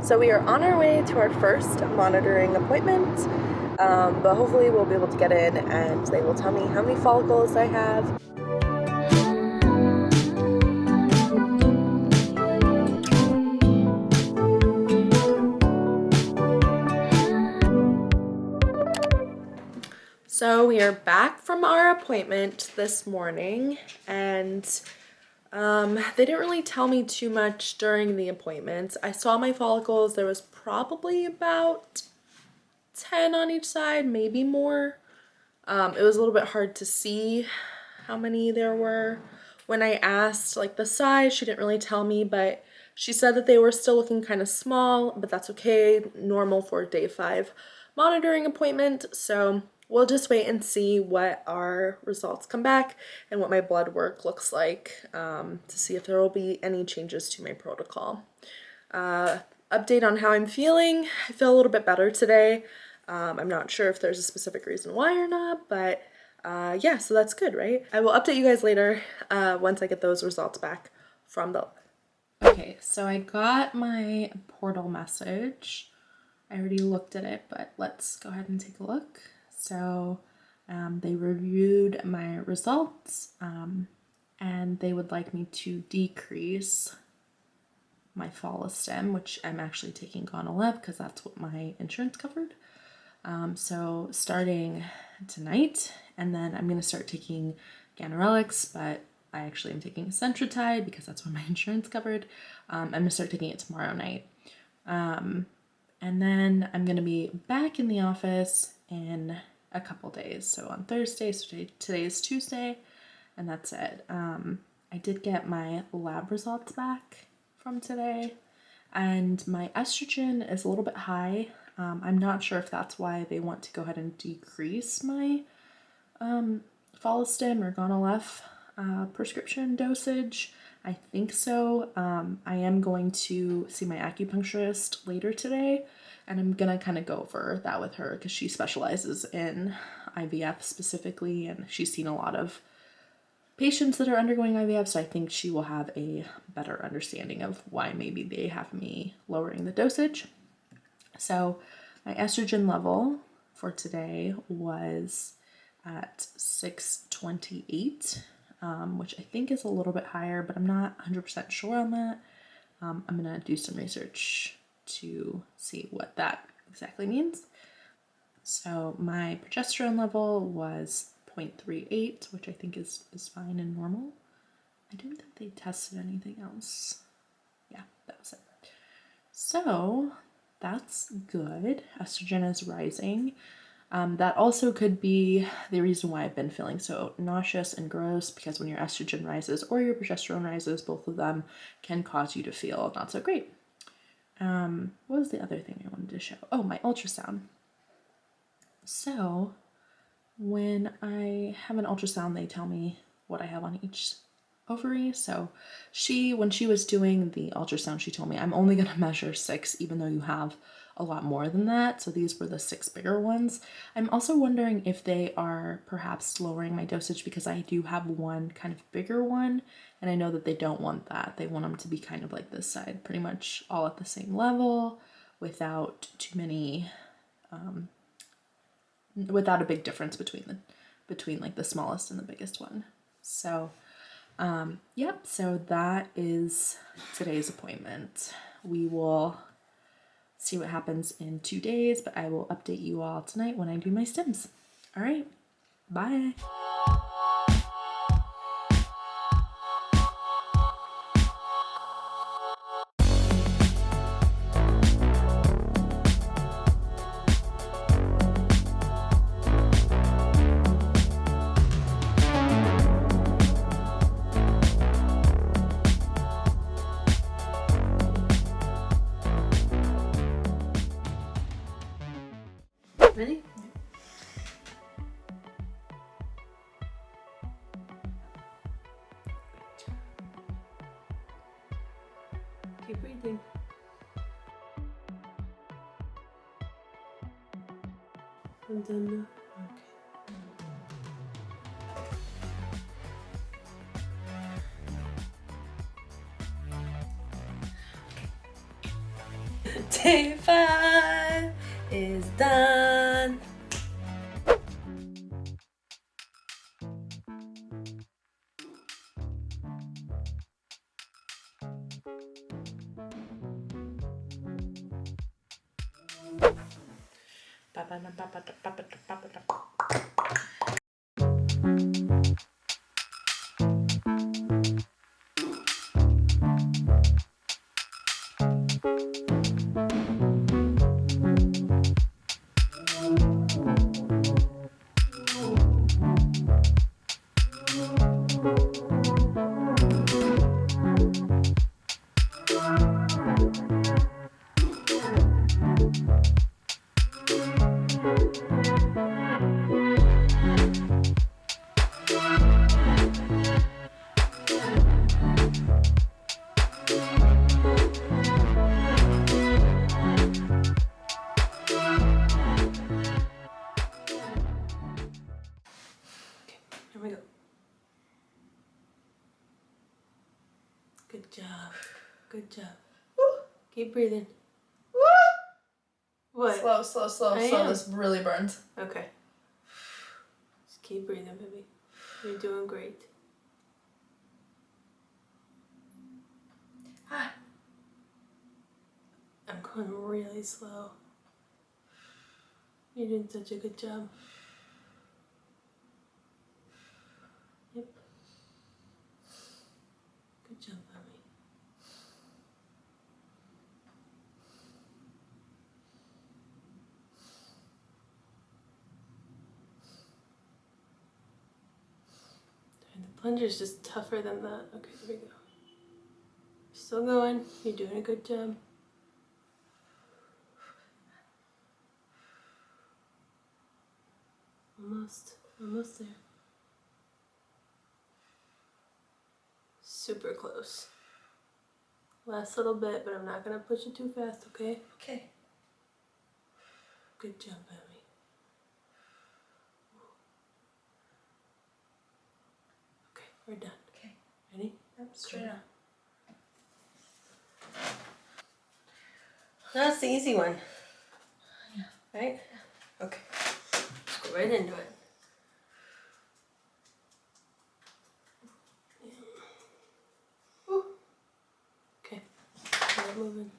So we are on our way to our first monitoring appointment, but hopefully we'll be able to get in and they will tell me how many follicles I have. So we are back from our appointment this morning, and they didn't really tell me too much during the appointment. I saw my follicles. There was probably about 10 on each side, maybe more. It was a little bit hard to see how many there were. When I asked like the size, she didn't really tell me, but she said that they were still looking kind of small, but that's okay, normal for a day 5 monitoring appointment. So we'll just wait and see what our results come back and what my blood work looks like, to see if there will be any changes to my protocol. Update on how I'm feeling. I feel a little bit better today. I'm not sure if there's a specific reason why or not, but yeah, so that's good, right? I will update you guys later once I get those results back from the... Okay, so I got my portal message. I already looked at it, but let's go ahead and take a look. So they reviewed my results, and they would like me to decrease my Follistim, which I'm actually taking Gonalev because that's what my insurance covered. So starting tonight, and then I'm going to start taking Ganirelix, but I actually am taking Centratide because that's what my insurance covered. I'm going to start taking it tomorrow night. And then I'm going to be back in the office in a couple days. So on Thursday, so today is Tuesday, and that's it. I did get my lab results back from today, and my estrogen is a little bit high. I'm not sure if that's why they want to go ahead and decrease my Follistim or Gonalev prescription dosage. I think so. I am going to see my acupuncturist later today, and I'm gonna kind of go over that with her because she specializes in IVF specifically, and she's seen a lot of patients that are undergoing IVF, so I think she will have a better understanding of why maybe they have me lowering the dosage. So my estrogen level for today was at 628, which I think is a little bit higher, but I'm not 100% sure on that. I'm gonna do some research to see what that exactly means. So my progesterone level was 0.38, which I think is fine and normal. I don't think they tested anything else. Yeah, that was it. So that's good. Estrogen is rising. That also could be the reason why I've been feeling so nauseous and gross, because when your estrogen rises or your progesterone rises, both of them can cause you to feel not so great. What was the other thing I wanted to show? Oh, my ultrasound. So when I have an ultrasound, they tell me what I have on each ovary. So when she was doing the ultrasound, she told me I'm only going to measure 6, even though you have a lot more than that. So these were the 6 bigger ones. I'm also wondering if they are perhaps lowering my dosage because I do have one kind of bigger one, and I know that they don't want that. They want them to be kind of like this side, pretty much all at the same level without too many, without a big difference between like the smallest and the biggest one. So yep, so that is today's appointment. We will see what happens in 2 days, but I will update you all tonight when I do my stims. All right, bye. Ready? Keep breathing. And then, okay. Day 5 is done. Here we go. Good job. Good job. Woo. Keep breathing. Woo. What? Slow. This really burns. Okay. Just keep breathing, baby. You're doing great. Ah. I'm going really slow. You're doing such a good job. Yep. Good job, mommy. The plunger's just tougher than that. Okay, there we go. Still going. You're doing a good job. Almost there. Super close. Last little bit, but I'm not gonna push it too fast, okay? Okay. Good job, Emmy. Okay, we're done. Okay. Ready? Yep, straight up. That's the easy one. Yeah. Right? Okay. Let's go right into it. Woo. Okay. Keep moving.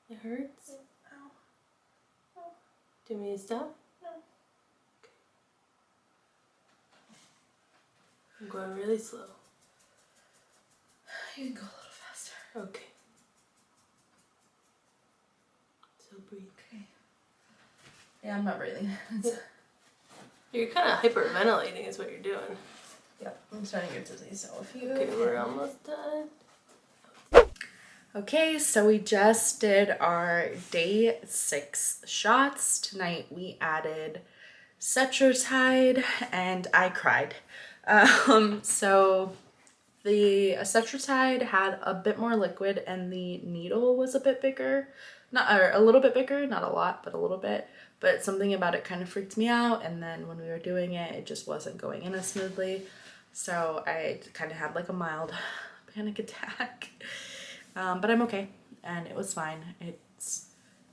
It hurts? Ow. Oh. Do you want me to stop? No. Okay. I'm going really slow. You can go a little faster. Okay. So breathe. Okay. Yeah, I'm not breathing. You're kind of hyperventilating is what you're doing. Yep, I'm starting to get dizzy, so if you... Okay, we're almost done. Okay, so we just did our day 6 shots. Tonight we added Cetrotide and I cried. So the Cetrotide had a bit more liquid and the needle was a bit bigger. A little bit bigger, not a lot, but a little bit. But something about it kind of freaked me out, and then when we were doing it, it just wasn't going in as smoothly. So I kind of had like a mild panic attack. But I'm okay, and it was fine. It's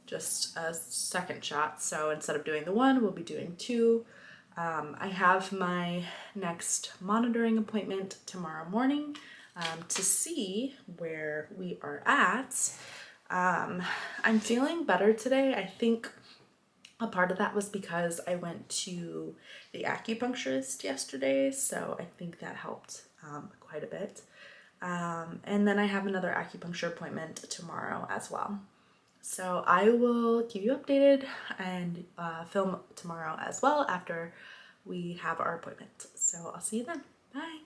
just a second shot, so instead of doing the 1, we'll be doing 2. I have my next monitoring appointment tomorrow morning to see where we are at. I'm feeling better today. I think a part of that was because I went to the acupuncturist yesterday, so I think that helped quite a bit. And then I have another acupuncture appointment tomorrow as well. So I will keep you updated and film tomorrow as well after we have our appointment. So I'll see you then. Bye.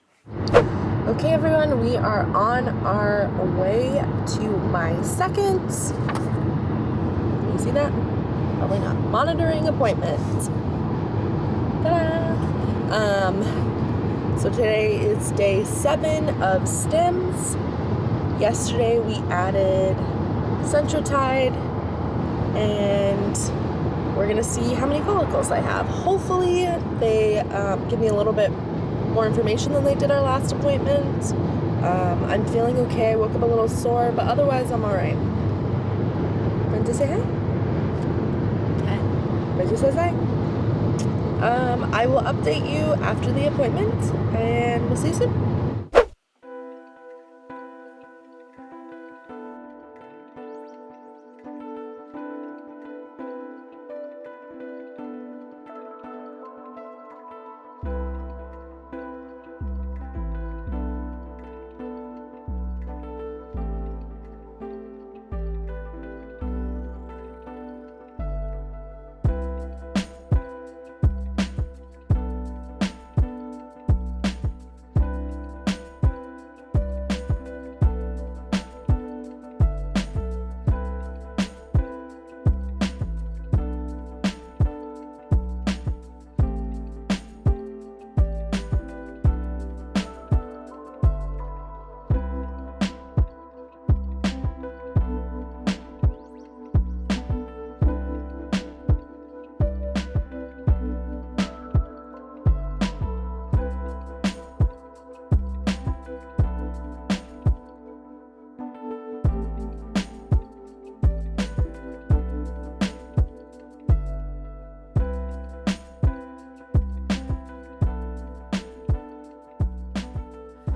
Okay, everyone, we are on our way to my second, can you see that? Probably not. Monitoring appointment. Ta-da! So today is day 7 of Stims. Yesterday we added Cetrotide, and we're gonna see how many follicles I have. Hopefully they give me a little bit more information than they did our last appointment. I'm feeling okay. I woke up a little sore, but otherwise I'm alright. Want to say hi? Okay. Reggie says hi. I will update you after the appointment, and we'll see you soon.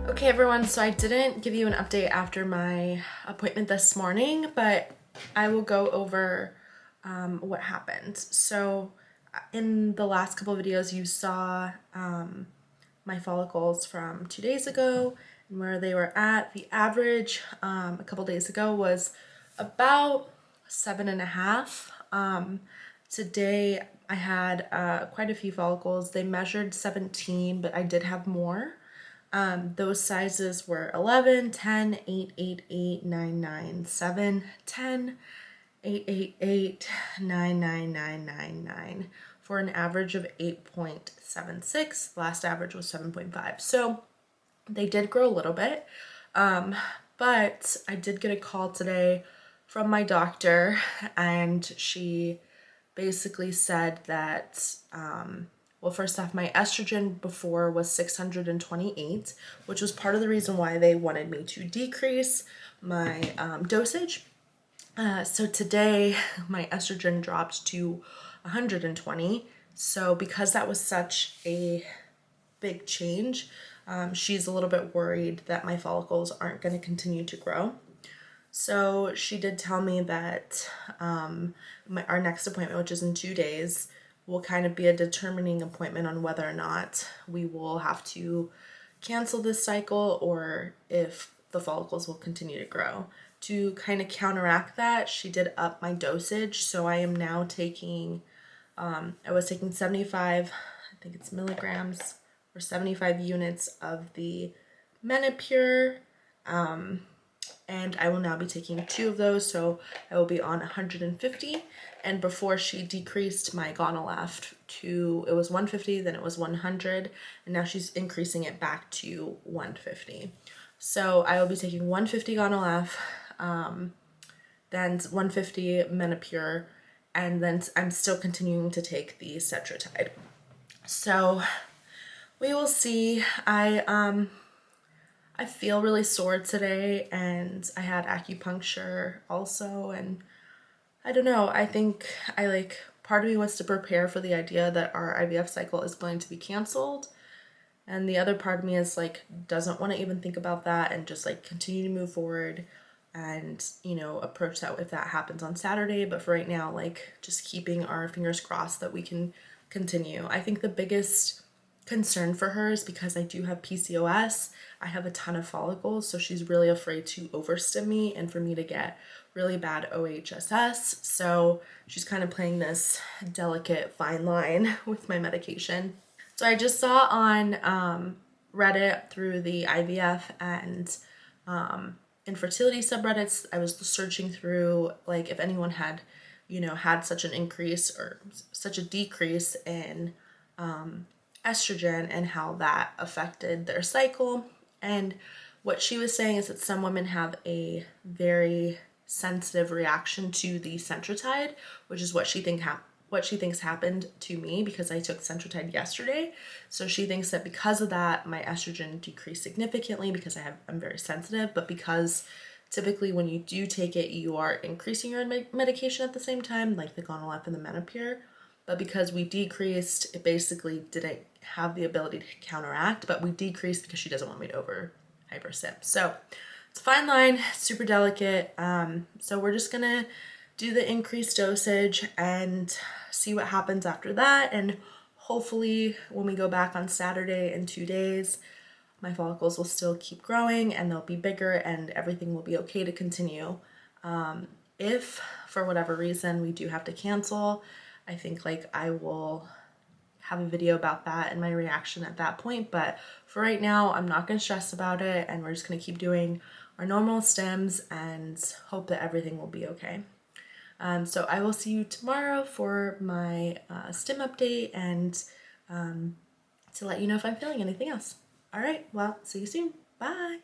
Okay everyone, so I didn't give you an update after my appointment this morning, but I will go over what happened. So in the last couple of videos you saw my follicles from 2 days ago and where they were at. The average a couple days ago was about 7.5. Today I had quite a few follicles. They measured 17, but I did have more. Those sizes were 11, 10, 8, 8, 8, 9, 9, 7, 10, 8, 8, 8, 9, 9, 9, 9, 9 for an average of 8.76. Last average was 7.5. So they did grow a little bit. But I did get a call today from my doctor, and she basically said that well, first off, my estrogen before was 628, which was part of the reason why they wanted me to decrease my dosage. So today my estrogen dropped to 120. So because that was such a big change, she's a little bit worried that my follicles aren't going to continue to grow. So she did tell me that our next appointment, which is in 2 days, will kind of be a determining appointment on whether or not we will have to cancel this cycle or if the follicles will continue to grow. To kind of counteract that, she did up my dosage. So I am now taking, I was taking 75, I think it's milligrams, or 75 units of the Menopur, and I will now be taking 2 of those, so I will be on 150. And before, she decreased my Gonalef to, it was 150, then it was 100, and now she's increasing it back to 150. So I will be taking 150 Gonalef, then 150 Menopur, and then I'm still continuing to take the Cetrotide. So we will see. I feel really sore today, and I had acupuncture also, and I don't know, I think part of me wants to prepare for the idea that our IVF cycle is going to be canceled, and the other part of me is doesn't want to even think about that and just continue to move forward and approach that if that happens on Saturday. But for right now, just keeping our fingers crossed that we can continue. I think the biggest concern for her is because I do have PCOS. I have a ton of follicles, so she's really afraid to overstim me and for me to get really bad OHSS. So she's kind of playing this delicate fine line with my medication. So I just saw on Reddit through the IVF and infertility subreddits, I was searching through if anyone had had such an increase or such a decrease in estrogen and how that affected their cycle. And what she was saying is that some women have a very sensitive reaction to the Cetrotide, which is what she what she thinks happened to me because I took Centrotide yesterday. So she thinks that because of that, my estrogen decreased significantly because I'm very sensitive, but because typically when you do take it, you are increasing your medication at the same time, like the Gonal-F and the Menopur. But because we decreased, it basically didn't have the ability to counteract, but we decreased because she doesn't want me to over hyperstim. So it's a fine line, super delicate. So we're just gonna do the increased dosage and see what happens after that. And hopefully when we go back on Saturday in 2 days, my follicles will still keep growing and they'll be bigger and everything will be okay to continue. If for whatever reason we do have to cancel, I think like I will have a video about that and my reaction at that point. But for right now, I'm not gonna stress about it and we're just gonna keep doing our normal stims and hope that everything will be okay. So I will see you tomorrow for my stim update and to let you know if I'm feeling anything else. All right, well, see you soon. Bye.